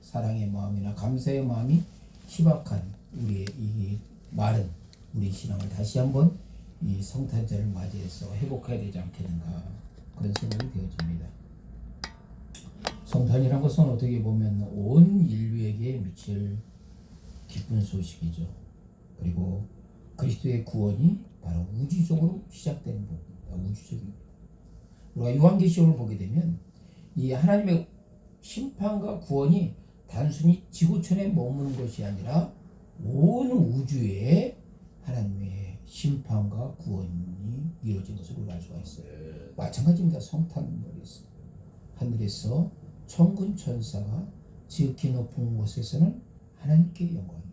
사랑의 마음이나 감사의 마음이 희박한 우리의 이 마른 우리 신앙을 다시 한번 이 성탄절을 맞이해서 회복해야 되지 않겠는가, 그런 생각이 되어집니다. 성탄이란 것은 어떻게 보면 온 인류에게 미칠 기쁜 소식이죠. 그리고 그리스도의 구원이 바로 우주적으로 시작되는 부분입니다. 우주적입니다. 우리가 요한계시록을 보게 되면 이 하나님의 심판과 구원이 단순히 지구촌에 머무는 것이 아니라 온 우주에 하나님의 심판과 구원이 이루어진 것을 우리가 알 수가 있어요. 마찬가지입니다. 성탄절에서 하늘에서 천군 천사가 지극히 높은 곳에서는 하나님께 영광이에요.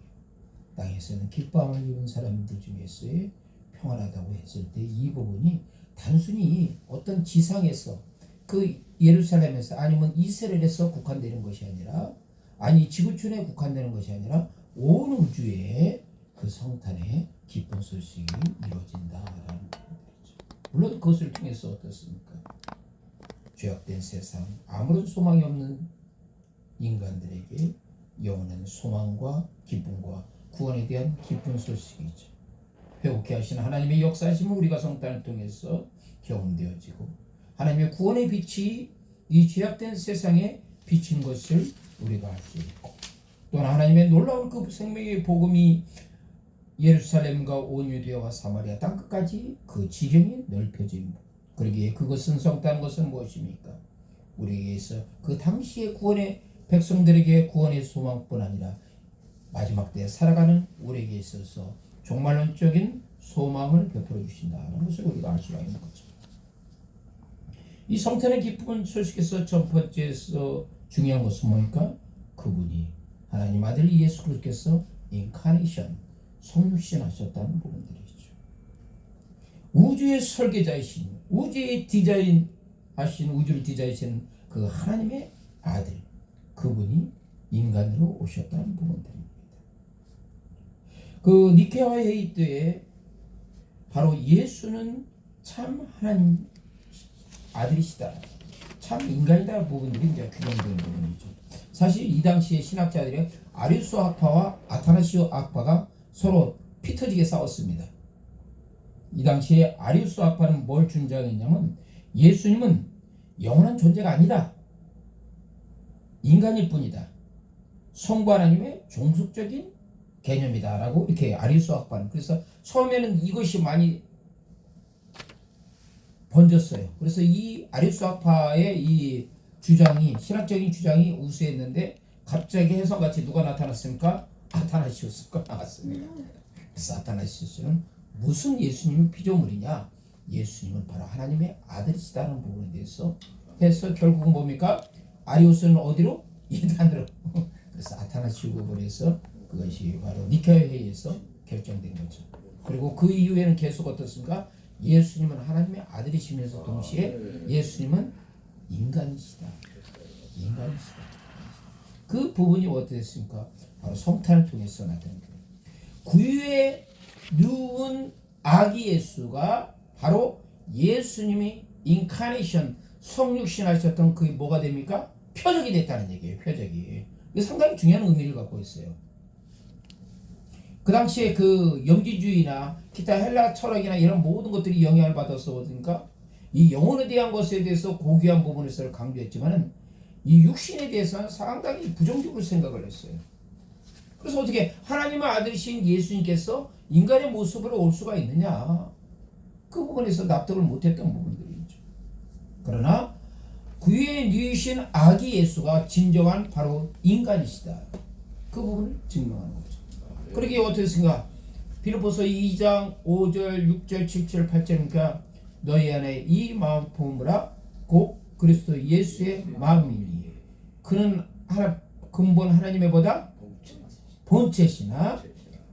땅에서는 기뻐함을 입은 사람들 중에서의 평안하다고 했을 때 이 부분이 단순히 어떤 지상에서 그 예루살렘에서 아니면 이스라엘에서 국한되는 것이 아니라, 아니 지구촌에 국한되는 것이 아니라 온 우주에 그 성탄의 기쁜 소식이 이루어진다라는 것이죠. 물론 그것을 통해서 어떻습니까? 죄악된 세상, 아무런 소망이 없는 인간들에게 영원한 소망과 기쁨과 구원에 대한 기쁜 소식이죠. 회복케 하신 하나님의 역사하심을 우리가 성탄을 통해서 경험되어지고, 하나님의 구원의 빛이 이 죄악된 세상에 비친 것을 우리가 알 수 있고, 또한 하나님의 놀라운 그 생명의 복음이 예루살렘과 온 유대와 사마리아 땅끝까지 그 지경이 넓혀진 것. 그러기에 그것은 성탄 것은 무엇입니까? 우리에게서 그 당시의 구원의 백성들에게 구원의 소망뿐 아니라 마지막 때에 살아가는 우리에게 있어서 종말론적인 소망을 베풀어 주신다는 것을 우리가 알 수가 있는 거죠. 이 성탄의 기쁜 소식에서 첫 번째에서 중요한 것은 뭡니까? 그분이 하나님 아들 예수 그리스도께서 인카네이션, 성육신하셨다는 부분들이죠. 우주의 설계자이신, 우주의 디자인하신, 우주를 디자인하신 그 하나님의 아들, 그분이 인간으로 오셨다는 부분들입니다. 그 니케아 회의 때에 바로 예수는 참 하나님 아들이시다, 참 인간이다 부분들이 이제 규정되는 부분이죠. 사실 이 당시에 신학자들이 아리우스 학파와 아타나시오 학파가 서로 피터지게 싸웠습니다. 이 당시에 아리우스 학파는 뭘 주장했냐면 예수님은 영원한 존재가 아니다, 인간일 뿐이다, 성부 하나님의 종속적인 개념이다 라고 이렇게 아리우스 학파는, 그래서 처음에는 이것이 많이 번졌어요. 그래서 이 아리우스 학파의 이 주장이, 신학적인 주장이 우세했는데 갑자기 해석같이 누가 나타났습니까? 아타나시우스가 나왔습니다. 그래서 아타나시우스는 무슨 예수님이 피조물이냐, 예수님은 바로 하나님의 아들이시다는 부분에 대해서 해서 결국은 뭡니까? 아리우스는 어디로? 이단으로. 그래서 아타나시우스에서 그것이 바로 니케아 회의에서 결정된 거죠. 그리고 그 이후에는 계속 어떻습니까? 예수님은 하나님의 아들이시면서 동시에 예수님은 인간이시다, 인간이시다. 그 부분이 어떻게 됐습니까? 바로 성탄을 통해서 나타난 거예요. 구유에 누운 아기 예수가 바로 예수님이 인카네이션, 성육신하셨던 그게 뭐가 됩니까? 표적이 됐다는 얘기예요. 표적이. 이게 상당히 중요한 의미를 갖고 있어요. 그 당시에 그 영지주의나 기타 헬라 철학이나 이런 모든 것들이 영향을 받아서 어딘가 이 영혼에 대한 것에 대해서 고귀한 부분에서 강조했지만은 이 육신에 대해서는 상당히 부정적으로 생각을 했어요. 그래서 어떻게 하나님의 아들이신 예수님께서 인간의 모습으로 올 수가 있느냐, 그 부분에서 납득을 못했던 부분들이죠. 그러나 구유에 누이신 아기 예수가 진정한 바로 인간이시다, 그 부분을 증명하는 거죠. 그러기에 어떻게 생각? 빌립보서 2장 5절 6절 7절 8절이니까 너희 안에 이 마음 품으라 곧 그리스도 예수의 마음이니 그는 근본 하나님의 보다 본체시나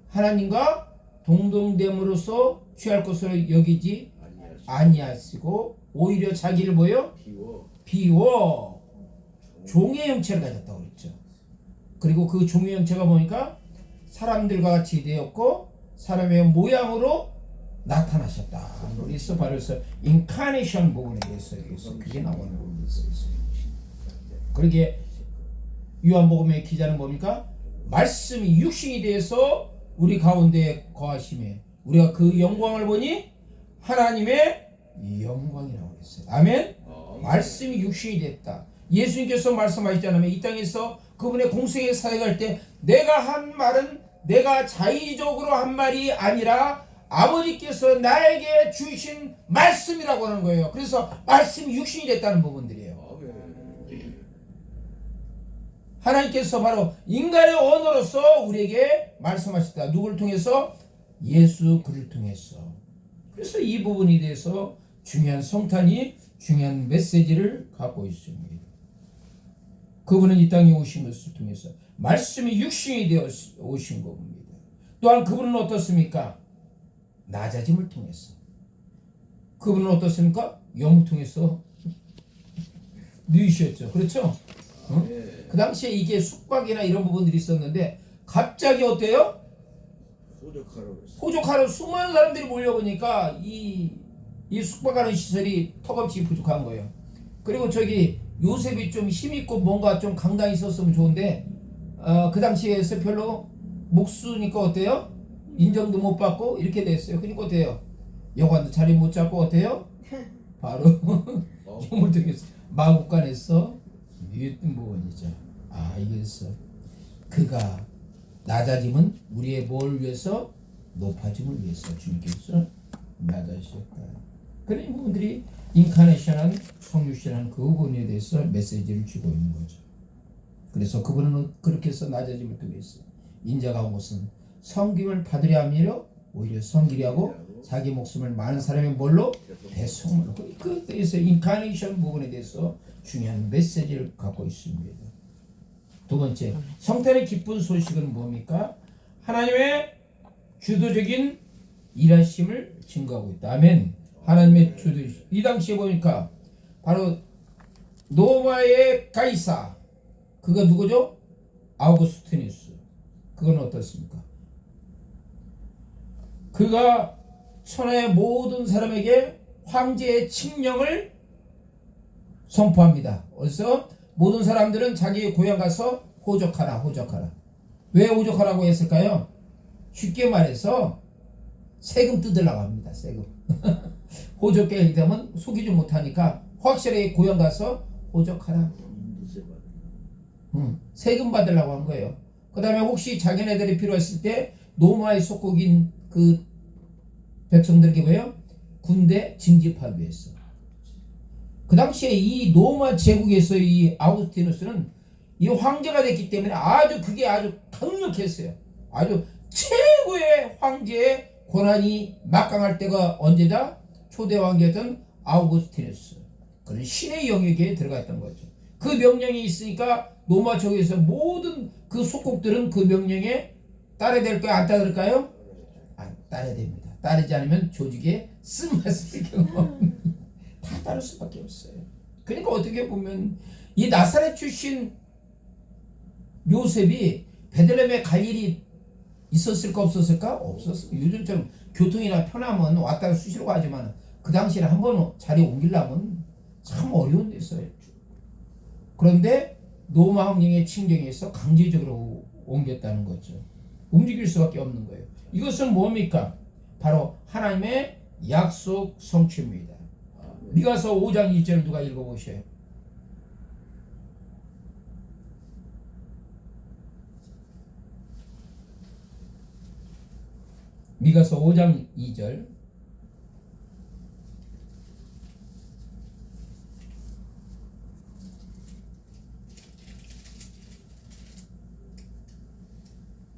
하나님과 동등됨으로써 취할 것으로 여기지 아니하시고 오히려 자기를 비워 종의 형체를 가졌다고 그랬죠. 그리고 그 종의 형체가 뭐니까 사람들과 같이 되었고 사람의 모양으로 나타나셨다. 그래서 바로 인카네이션 부분에 대해서 그게 나오는 부분이 있어요. 그러기에 요한복음의 기자는 뭡니까? 말씀이 육신이 되어서 우리 가운데 거하심에 우리가 그 영광을 보니 하나님의 영광이라고 했어요. 아멘. 말씀이 육신이 됐다. 예수님께서 말씀하시잖아요. 이 땅에서 그분의 공생의 사역할 때 내가 한 말은 내가 자의적으로 한 말이 아니라 아버지께서 나에게 주신 말씀이라고 하는 거예요. 그래서 말씀이 육신이 됐다는 부분들이에요. 하나님께서 바로 인간의 언어로서 우리에게 말씀하셨다. 누구를 통해서? 예수 그를 통해서. 그래서 이 부분에 대해서 중요한 성탄이 중요한 메시지를 갖고 있습니다. 그분은 이 땅에 오신 것을 통해서 말씀이 육신이 되어 오신 겁니다. 또한 그분은 어떻습니까? 낮아짐을 통해서. 그분은 어떻습니까? 영을 통해서 누이셨죠. 그렇죠? 어? 그 당시에 이게 숙박이나 이런 부분들이 있었는데 갑자기 어때요? 호적하러 수많은 사람들이 몰려보니까 이 숙박하는 시설이 턱없이 부족한 거예요. 그리고 저기 요셉이 좀 힘있고 뭔가 좀 강단이 있었으면 좋은데 그 당시에서 별로 목수니까 어때요? 인정도 못 받고 이렇게 됐어요. 그러니까 어때요? 여관도 자리 못 잡고 어때요? 바로 영을 통해서 마국간에서 유했던 부분이죠. 이게서 그가 낮아짐은 우리의 뭘 위해서? 높아짐을 위해서 주님께서 낮아지셨다. 그런 부분들이 인카네이션한 성육신한 그 부분에 대해서 메시지를 주고 있는 거죠. 그래서 그분은 그렇게 해서 낮아짐을 통해서 인자가 온 것은 섬김을 받으려 함이요 오히려 섬기려 하고 자기 목숨을 많은 사람의 뭘로? 배송으로. 그래서 인카네이션 부분에 대해서 중요한 메시지를 갖고 있습니다. 두 번째, 성탄의 기쁜 소식은 뭡니까? 하나님의 주도적인 일하심을 증거하고 있다. 아멘. 하나님의 주도적. 이 당시에 보니까 바로 로마의 가이사, 그가 누구죠? 아우구스티누스. 그건 어떻습니까? 그가 천하의 모든 사람에게 황제의 칙령을 선포합니다. 그래서 모든 사람들은 자기 고향 가서 호적하라. 왜 호적하라고 했을까요? 쉽게 말해서 세금 뜯으려고 합니다. 세금. 호적계획이 되면 속이지 못하니까 확실하게 고향 가서 호적하라. 세금 받으려고 한 거예요. 그 다음에 혹시 자기네들이 필요했을 때 로마의 속국인 그 백성들에게 뭐예요? 군대 징집하기 위해서. 그 당시에 이 로마 제국에서 이 아우구스티누스는 이 황제가 됐기 때문에 그게 아주 강력했어요. 아주 최고의 황제의 권한이 막강할 때가 언제다? 초대 황제였던 아우구스티누스. 그런 신의 영역에 들어갔던 거죠. 그 명령이 있으니까 로마 제국에서 모든 그 속국들은 그 명령에 따라야 될까요? 안 따를까요? 안 따라야 됩니다. 따르지 않으면 조직에 쓴맛을 경험. 다 따를 수밖에 없어요. 그러니까 어떻게 보면 이 나사렛 출신 요셉이 베들레헴에 갈 일이 있었을까 없었을까? 없었어요. 요즘처럼 교통이나 편하면 왔다가 수시로 가지만 그 당시에는 한 번 자리 옮기려면 참 어려운 데였어요. 그런데 로마 황령의 칙령에 의해서 강제적으로 옮겼다는 거죠. 움직일 수밖에 없는 거예요. 이것은 뭡니까? 바로 하나님의 약속 성취입니다. 미가서 5장 1절을 누가 읽어보셔요. 미가서 5장 2절.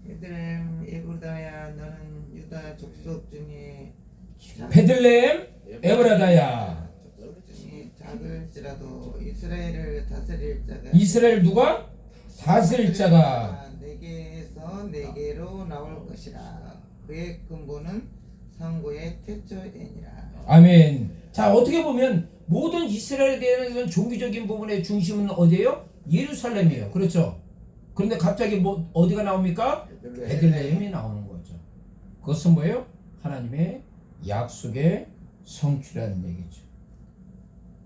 베들레헴 에브라다야, 너는 유다 족속 중에 베들레헴 에브라다야. 작을지라도 이스라엘을 다스릴 자가 이스라엘 누가? 다스릴 자가 내게에서 내게로 나올 것이라. 그의 근본은 상고의 태초이니라. 아멘. 자, 어떻게 보면 모든 이스라엘에 대한 종교적인 부분의 중심은 어디예요? 예루살렘이에요. 그렇죠? 그런데 갑자기 어디가 나옵니까? 베들레헴이 나오는 거죠. 그것은 뭐예요? 하나님의 약속의 성취라는 얘기죠.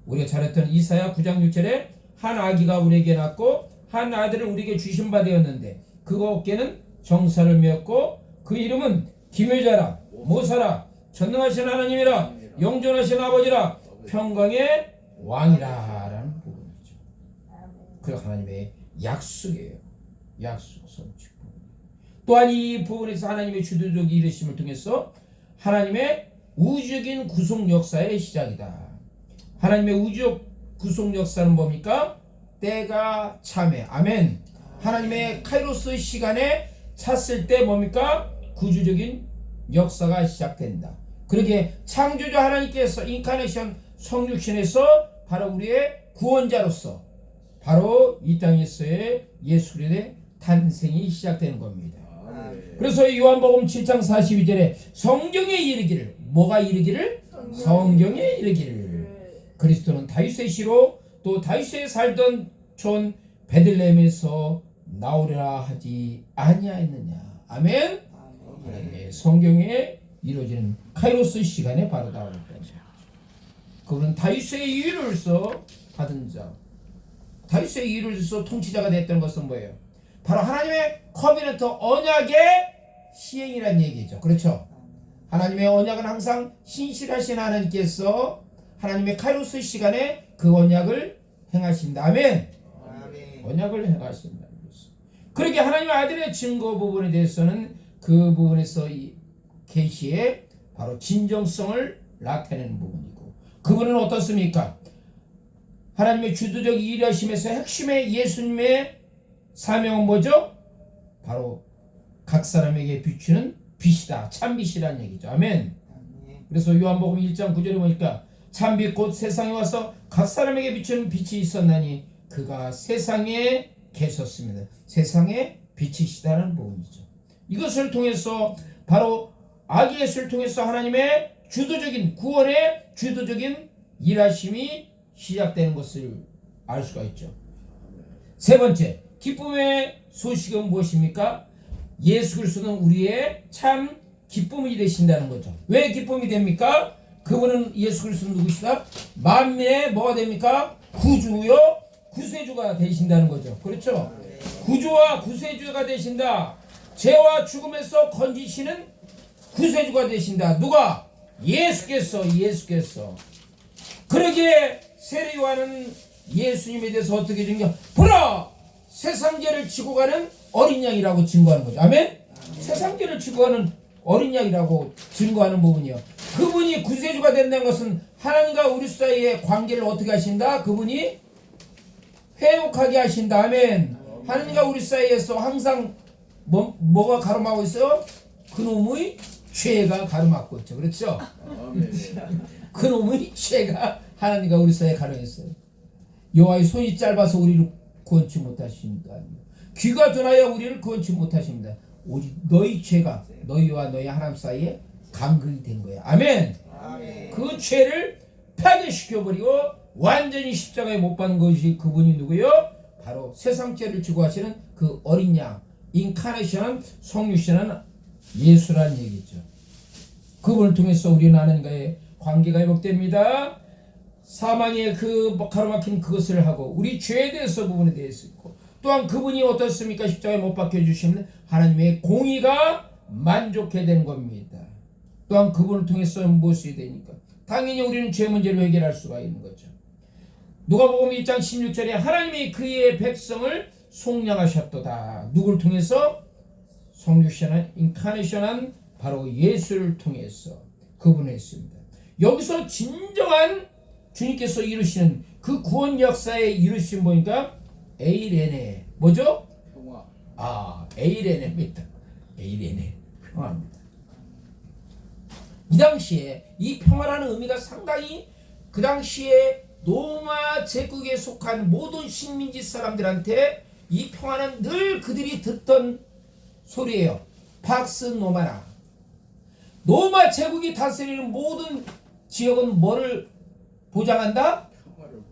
우리가 잘했던 이사야 9장 6절에 한 아기가 우리에게 낳고 한 아들을 우리에게 주신 바 되었는데 그가 어깨는 정사를 메었고 그 이름은 기묘자라 모사라 전능하신 하나님이라 영존하신 아버지라 평강의 왕이라 라는 부분이죠. 그 하나님의 약속이에요. 약속 성취 부분. 또한 이 부분에서 하나님의 주도적 이르심을 통해서 하나님의 우주적인 구속 역사의 시작이다. 하나님의 우주적 구속 역사는 뭡니까? 때가 참에 아멘. 하나님의 카이로스 시간에 찼을 때 뭡니까? 구주적인 역사가 시작된다. 그러기에 창조주 하나님께서 인카네이션 성육신에서 바로 우리의 구원자로서 바로 이 땅에서의 예수 그리스도의 탄생이 시작되는 겁니다. 그래서 요한복음 7장 42절에 성경에 이르기를 뭐가 이르기를? 성경에 이르기를 그리스도는 다윗의 씨로 또 다윗에 살던 촌 베들레헴에서 나오리라 하지 아니하였느냐. 아멘. 하나님의 성경에 이루어지는 카이로스 시간에 바로 나올 거죠. 그분은 다윗의 이유로서 받은 자. 다윗의 이유로서 통치자가 됐던 것은 뭐예요? 바로 하나님의 커비넌트 언약의 시행이라는 얘기죠. 그렇죠? 하나님의 언약은 항상 신실하신 하나님께서 하나님의 카이로스 시간에 그 언약을 행하신다. 아멘. 언약을 행하신다는 것입니다. 그렇게 하나님의 아들의 증거 부분에 대해서는 그 부분에서 이 계시의 바로 진정성을 나타내는 부분이고 그분은 어떻습니까? 하나님의 주도적 일하심에서 핵심의 예수님의 사명은 뭐죠? 바로 각 사람에게 비추는 빛이다. 참빛이라는 얘기죠. 아멘. 그래서 요한복음 1장 9절에 보니까 참빛 곧 세상에 와서 각 사람에게 비추는 빛이 있었나니 그가 세상에 계셨습니다. 세상에 빛이시다는 부분이죠. 이것을 통해서 바로 아기 예수를 통해서 하나님의 주도적인 구원의 주도적인 일하심이 시작되는 것을 알 수가 있죠. 세 번째, 기쁨의 소식은 무엇입니까? 예수 그리스도는 우리의 참 기쁨이 되신다는 거죠. 왜 기쁨이 됩니까? 그분은 예수 그리스도는 누구시다? 만민의 뭐가 됩니까? 구주요 구세주가 되신다는 거죠. 그렇죠? 구주와 구세주가 되신다. 죄와 죽음에서 건지시는 구세주가 되신다. 누가? 예수께서. 그러기에 세례 요한은 예수님에 대해서 어떻게 증거? 보라! 세상 죄를 지고 가는 어린 양이라고 증거하는 거죠. 아멘? 세상 죄를 지고 가는 어린 양이라고 증거하는 부분이요. 그분이 구세주가 된다는 것은 하나님과 우리 사이의 관계를 어떻게 하신다? 그분이 회복하게 하신다. 아멘. 하나님과 우리 사이에서 항상 뭐가 가로막고 있어요? 그놈의 죄가 가로막고 있죠. 그렇죠? 그놈의 죄가 하나님과 우리 사이에 가로했어요. 여호와의 손이 짧아서 우리를 구원치 못하십니다. 귀가 둔하여 우리를 구원치 못하십니다. 오직 너희 죄가 너희와 너희 하나님 사이에 간극이 된 거예요. 아멘. 그 죄를 파괴시켜버리고 완전히 십자가에 못 박는 것이 그분이 누구요? 바로 세상 죄를 지고 하시는 그 어린 양, 인카네이션한 성육신한 예수라는 얘기죠. 그분을 통해서 우리는 하나님과의 관계가 회복됩니다. 사망의 그 가로막힌 그것을 하고 우리 죄에 대해서 부분에 대해서 있고 또한 그분이 어떻습니까? 십자가에 못 박혀 주시면 하나님의 공의가 만족해야 되는 겁니다. 또한 그분을 통해서 무엇이 되니까 당연히 우리는 죄 문제를 해결할 수가 있는 거죠. 누가복음 1장 16절에 하나님이 그의 백성을 속량하셨도다. 누구를 통해서? 성육신한 인카네이션한 바로 예수를 통해서 그분을 했습니다. 여기서 진정한 주님께서 이루시는 그 구원 역사에 이루신 보니까 에이레네 뭐죠? 평화. 에이레네입니다. 에이레네 평화입니다. 이 당시에 이 평화라는 의미가 상당히 그 당시에 로마 제국에 속한 모든 식민지 사람들한테 이 평화는 늘 그들이 듣던 소리예요. 팍스 노마나. 로마 제국이 다스리는 모든 지역은 뭐를 보장한다?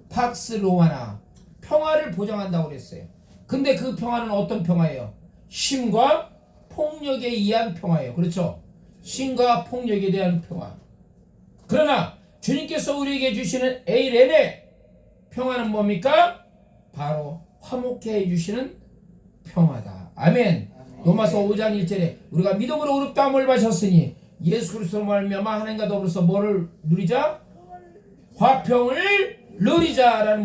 팍스 로마나. 평화를 보장한다고 그랬어요. 근데 그 평화는 어떤 평화예요? 신과 폭력에 의한 평화예요. 그렇죠? 신과 폭력에 대한 평화. 그러나 주님께서 우리에게 주시는 에이레네 평화는 뭡니까? 바로 화목해 해주시는 평화다. 아멘. 로마서 5장 1절에 우리가 믿음으로 의롭다함을 받으셨으니 예수 그리스도로 말미암아 하나님과 더불어서 뭐를 누리자? 화평을 누리자라는